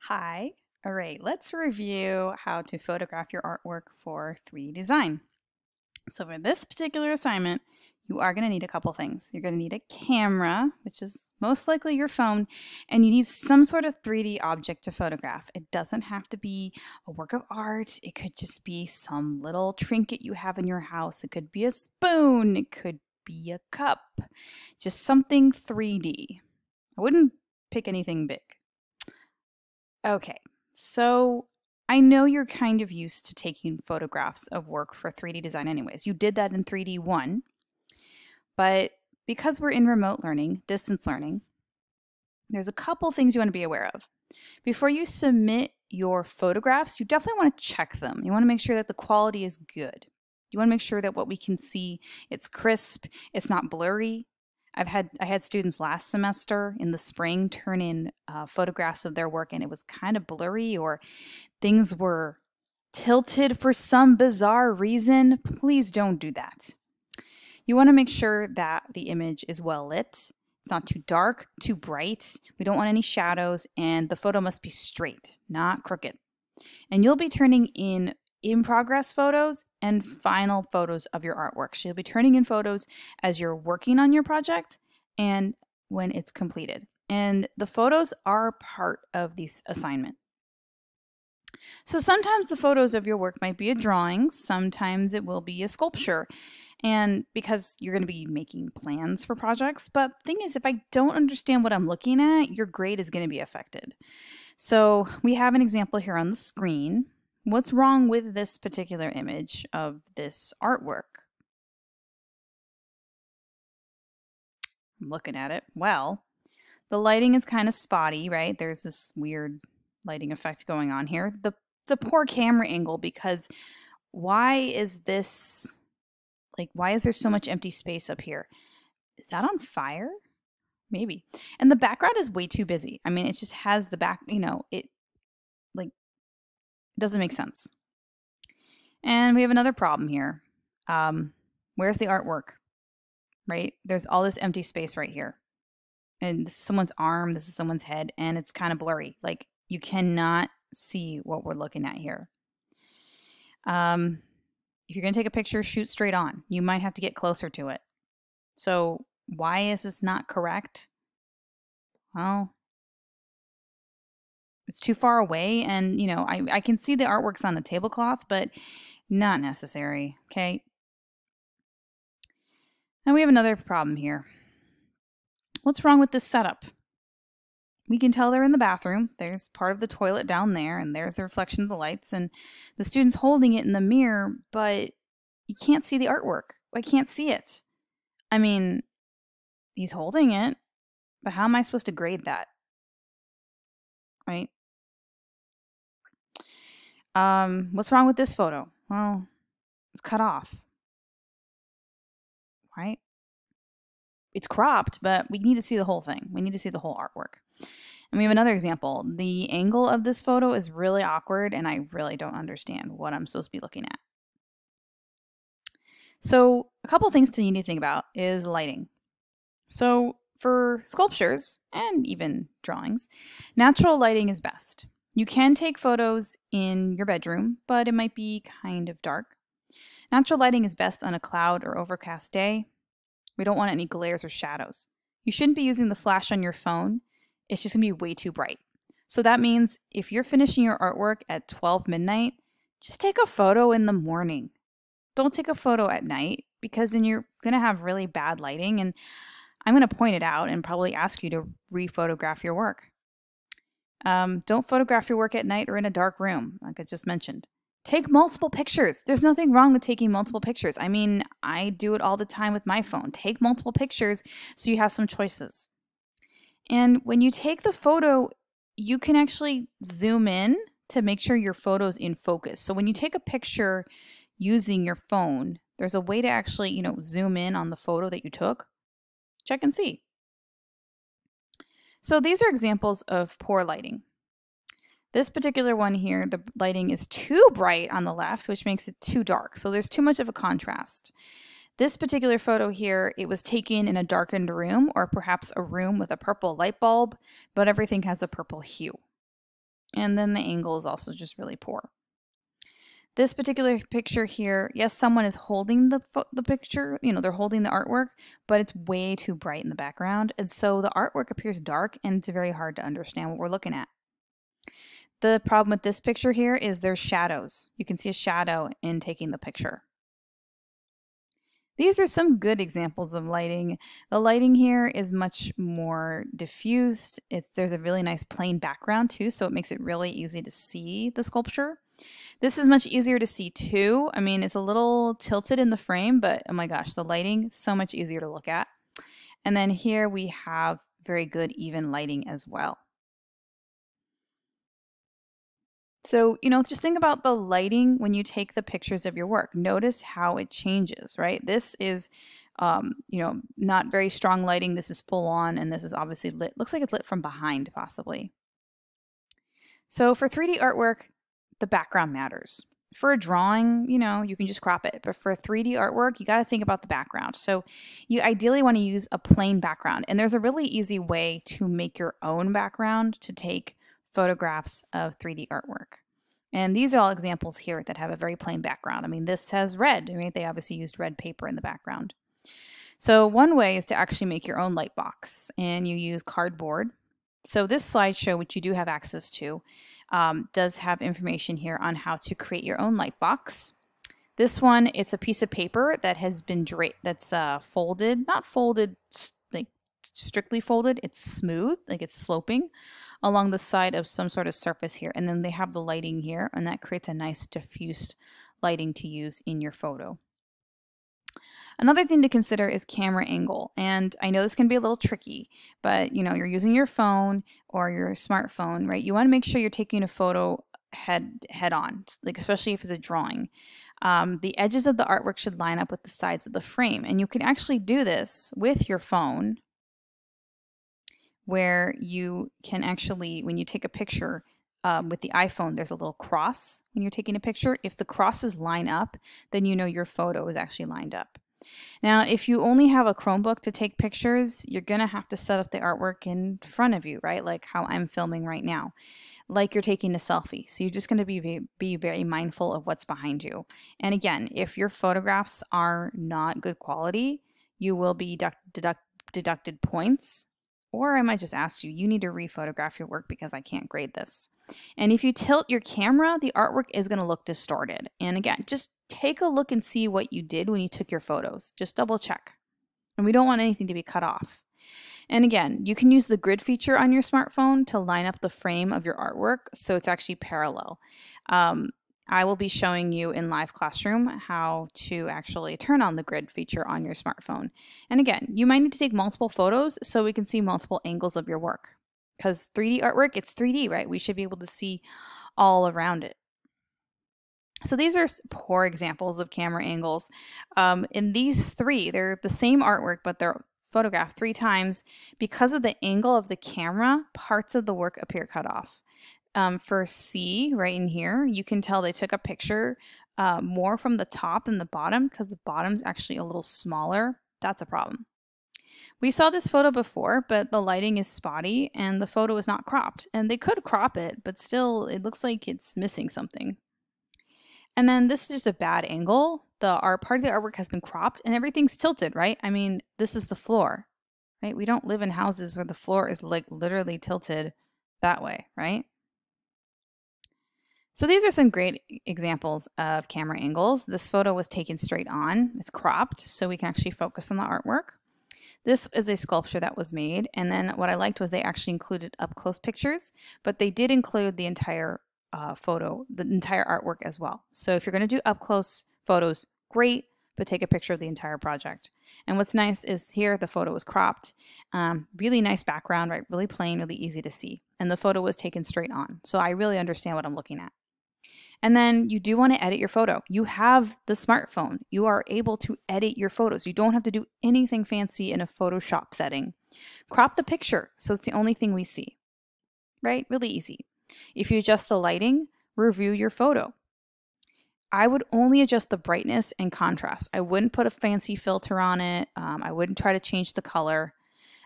Hi. All right, let's review how to photograph your artwork for 3D design. So for this particular assignment, you are going to need a couple things. You're going to need a camera, which is most likely your phone, and you need some sort of 3D object to photograph. It doesn't have to be a work of art. It could just be some little trinket you have in your house. It could be a spoon. It could be a cup. Just something 3D. I wouldn't pick anything big. Okay, so I know you're kind of used to taking photographs of work for 3D design anyways. You did that in 3D 1, but because we're in remote learning, distance learning, there's a couple things you want to be aware of. Before you submit your photographs, you definitely want to check them. You want to make sure that the quality is good. You want to make sure that what we can see, it's crisp, it's not blurry. I had students last semester in the spring turn in photographs of their work and it was kind of blurry or things were tilted for some bizarre reason. Please don't do that. You want to make sure that the image is well lit. It's not too dark, too bright. We don't want any shadows, and the photo must be straight, not crooked. And you'll be turning in progress photos and final photos of your artwork. So you'll be turning in photos as you're working on your project and when it's completed. And the photos are part of this assignment. So sometimes the photos of your work might be a drawing, sometimes it will be a sculpture. And because you're going to be making plans for projects, but the thing is, if I don't understand what I'm looking at, your grade is going to be affected. So we have an example here on the screen. What's wrong with this particular image of this artwork? I'm looking at it. Well, the lighting is kind of spotty, right? There's this weird lighting effect going on here. It's a poor camera angle because why is this, like, why is there so much empty space up here? Is that on fire? Maybe. And the background is way too busy. I mean, it just has the back, it like doesn't make sense. And we have another problem here. Where's the artwork? Right? There's all this empty space right here. And this is someone's arm, this is someone's head, and it's kind of blurry. Like you cannot see what we're looking at here. If you're going to take a picture, shoot straight on. You might have to get closer to it. So why is this not correct? Well, it's too far away, and I can see the artwork's on the tablecloth, but not necessary. Okay. And we have another problem here. What's wrong with this setup? We can tell they're in the bathroom. There's part of the toilet down there, and there's the reflection of the lights, and the student's holding it in the mirror, but you can't see the artwork. I can't see it. I mean, he's holding it, but how am I supposed to grade that? Right? What's wrong with this photo? Well, it's cut off. Right? It's cropped, but we need to see the whole thing. We need to see the whole artwork. And we have another example. The angle of this photo is really awkward, and I really don't understand what I'm supposed to be looking at. So a couple things you need to think about is lighting. So for sculptures and even drawings, natural lighting is best. You can take photos in your bedroom, but it might be kind of dark. Natural lighting is best on a cloud or overcast day. We don't want any glares or shadows. You shouldn't be using the flash on your phone. It's just going to be way too bright. So that means if you're finishing your artwork at 12 midnight, just take a photo in the morning. Don't take a photo at night because then you're going to have really bad lighting, and I'm going to point it out and probably ask you to re-photograph your work. Don't photograph your work at night or in a dark room, like I just mentioned. Take multiple pictures. There's nothing wrong with taking multiple pictures. I mean, I do it all the time with my phone. Take multiple pictures so you have some choices. And when you take the photo, you can actually zoom in to make sure your photo's in focus. So when you take a picture using your phone, there's a way to actually, zoom in on the photo that you took. Check and see. So these are examples of poor lighting. This particular one here, the lighting is too bright on the left, which makes it too dark. So there's too much of a contrast. This particular photo here, it was taken in a darkened room or perhaps a room with a purple light bulb, but everything has a purple hue. And then the angle is also just really poor. This particular picture here, yes, someone is holding the picture, they're holding the artwork, but it's way too bright in the background. And so the artwork appears dark and it's very hard to understand what we're looking at. The problem with this picture here is there's shadows. You can see a shadow in taking the picture. These are some good examples of lighting. The lighting here is much more diffused. There's a really nice plain background too, so it makes it really easy to see the sculpture. This is much easier to see too. I mean, it's a little tilted in the frame, but oh my gosh, the lighting, so much easier to look at. And then here we have very good even lighting as well. So, just think about the lighting when you take the pictures of your work. Notice how it changes, right? This is, not very strong lighting. This is full on, and this is obviously lit. Looks like it's lit from behind, possibly. So for 3D artwork, the background matters. For a drawing, you can just crop it. But for 3D artwork, you got to think about the background. So you ideally want to use a plain background. And there's a really easy way to make your own background to take photographs of 3D artwork. And these are all examples here that have a very plain background. I mean, this has red, right? They obviously used red paper in the background. So one way is to actually make your own light box, and you use cardboard. So this slideshow, which you do have access to, does have information here on how to create your own light box. This one, it's a piece of paper that has been that's folded, not folded like strictly folded, it's smooth, like it's sloping along the side of some sort of surface here. And then they have the lighting here, and that creates a nice diffused lighting to use in your photo. Another thing to consider is camera angle. And I know this can be a little tricky, but you're using your phone or your smartphone, right? You want to make sure you're taking a photo head on, like especially if it's a drawing. The edges of the artwork should line up with the sides of the frame. And you can actually do this with your phone, where you can actually, when you take a picture with the iPhone, there's a little cross when you're taking a picture. If the crosses line up, then your photo is actually lined up. Now, if you only have a Chromebook to take pictures, you're going to have to set up the artwork in front of you, right? Like how I'm filming right now, like you're taking a selfie. So you're just going to be very mindful of what's behind you. And again, if your photographs are not good quality, you will be deducted points. Or I might just ask you, you need to rephotograph your work because I can't grade this. And if you tilt your camera, the artwork is going to look distorted. And again, just take a look and see what you did when you took your photos. Just double check. And we don't want anything to be cut off. And again, you can use the grid feature on your smartphone to line up the frame of your artwork so it's actually parallel. I will be showing you in live classroom how to actually turn on the grid feature on your smartphone. And again, you might need to take multiple photos so we can see multiple angles of your work. Because 3D artwork, it's 3D, right? We should be able to see all around it. So these are poor examples of camera angles. In these three, they're the same artwork, but they're photographed 3 times. Because of the angle of the camera, parts of the work appear cut off. For C, right in here, you can tell they took a picture more from the top than the bottom because the bottom's actually a little smaller. That's a problem. We saw this photo before, but the lighting is spotty and the photo is not cropped. And they could crop it, but still it looks like it's missing something. And then this is just a bad angle. Part of the artwork has been cropped and everything's tilted, right? I mean, this is the floor, right? We don't live in houses where the floor is like literally tilted that way, right? So these are some great examples of camera angles. This photo was taken straight on. It's cropped, so we can actually focus on the artwork. This is a sculpture that was made, and then what I liked was they actually included up-close pictures, but they did include the entire photo, the entire artwork as well. So if you're going to do up-close photos, great, but take a picture of the entire project. And what's nice is here the photo was cropped. Really nice background, right? Really plain, really easy to see. And the photo was taken straight on. So I really understand what I'm looking at. And then you do want to edit your photo. You have the smartphone. You are able to edit your photos. You don't have to do anything fancy in a Photoshop setting. Crop the picture so it's the only thing we see, right? Really easy. If you adjust the lighting, review your photo. I would only adjust the brightness and contrast. I wouldn't put a fancy filter on it. I wouldn't try to change the color.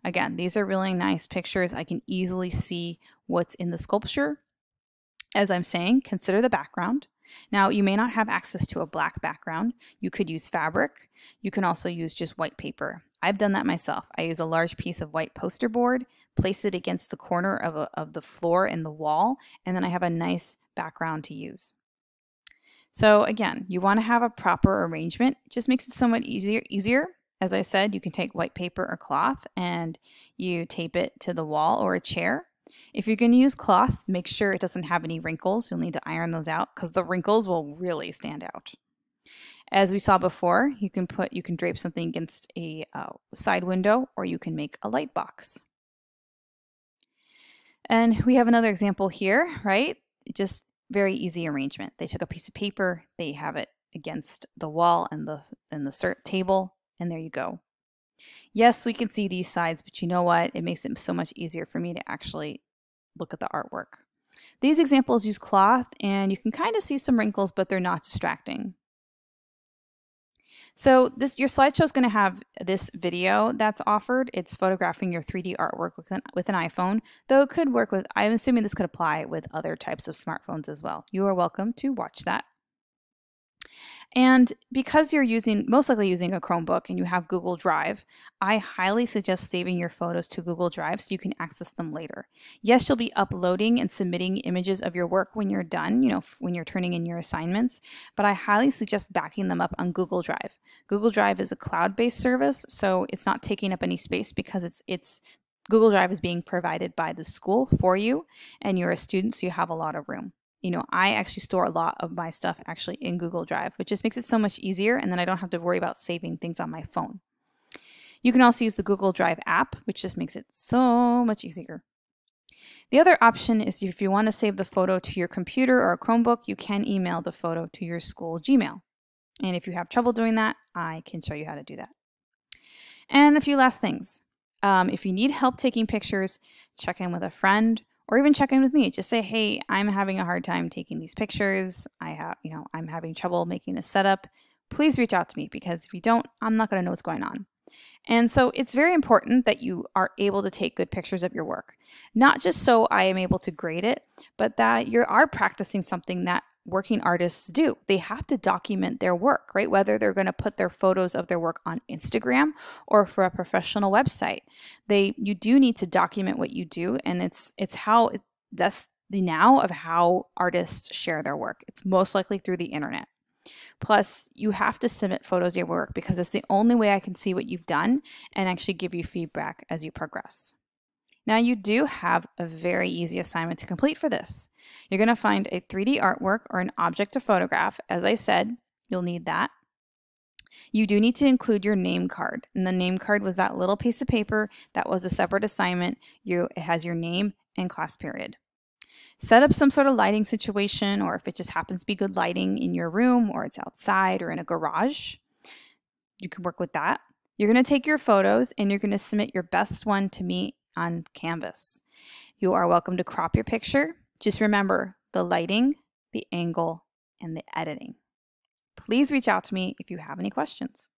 Again, these are really nice pictures. I can easily see what's in the sculpture. As I'm saying, consider the background. Now, you may not have access to a black background. You could use fabric. You can also use just white paper. I've done that myself. I use a large piece of white poster board, place it against the corner of the floor and the wall, and then I have a nice background to use. So again, you want to have a proper arrangement. It just makes it so much easier. As I said, you can take white paper or cloth and you tape it to the wall or a chair. If you're going to use cloth, make sure it doesn't have any wrinkles. You'll need to iron those out because the wrinkles will really stand out. As we saw before, you can drape something against a side window, or you can make a light box. And we have another example here, right? Just very easy arrangement. They took a piece of paper, they have it against the wall and the table, and there you go. Yes, we can see these sides, but you know what? It makes it so much easier for me to actually look at the artwork. These examples use cloth, and you can kind of see some wrinkles, but they're not distracting. So your slideshow is going to have this video that's offered. It's photographing your 3D artwork with an iPhone, though it could work with, I'm assuming this could apply with other types of smartphones as well. You are welcome to watch that. And because you're most likely using a Chromebook and you have Google Drive, I highly suggest saving your photos to Google Drive so you can access them later. Yes, you'll be uploading and submitting images of your work when you're done, when you're turning in your assignments, but I highly suggest backing them up on Google Drive. Google Drive is a cloud-based service, so it's not taking up any space because Google Drive is being provided by the school for you, and you're a student, so you have a lot of room. I actually store a lot of my stuff actually in Google Drive, which just makes it so much easier, and then I don't have to worry about saving things on my phone. You can also use the Google Drive app, which just makes it so much easier. The other option is if you want to save the photo to your computer or a Chromebook, you can email the photo to your school Gmail. And if you have trouble doing that, I can show you how to do that. And a few last things. If you need help taking pictures, check in with a friend, or even check in with me. Just say, hey, I'm having a hard time taking these pictures. I'm having trouble making a setup. Please reach out to me, because if you don't, I'm not going to know what's going on. And so it's very important that you are able to take good pictures of your work. Not just so I am able to grade it, but that you are practicing something that working artists do. They have to document their work, right? Whether they're going to put their photos of their work on Instagram or for a professional website. You do need to document what you do, and that's the now of how artists share their work. It's most likely through the internet. Plus, you have to submit photos of your work because it's the only way I can see what you've done and actually give you feedback as you progress. Now, you do have a very easy assignment to complete for this. You're going to find a 3D artwork or an object to photograph. As I said, you'll need that. You do need to include your name card. And the name card was that little piece of paper that was a separate assignment. It has your name and class period. Set up some sort of lighting situation, or if it just happens to be good lighting in your room, or it's outside or in a garage, you can work with that. You're going to take your photos and you're going to submit your best one to me on Canvas. You are welcome to crop your picture. Just remember the lighting, the angle, and the editing. Please reach out to me if you have any questions.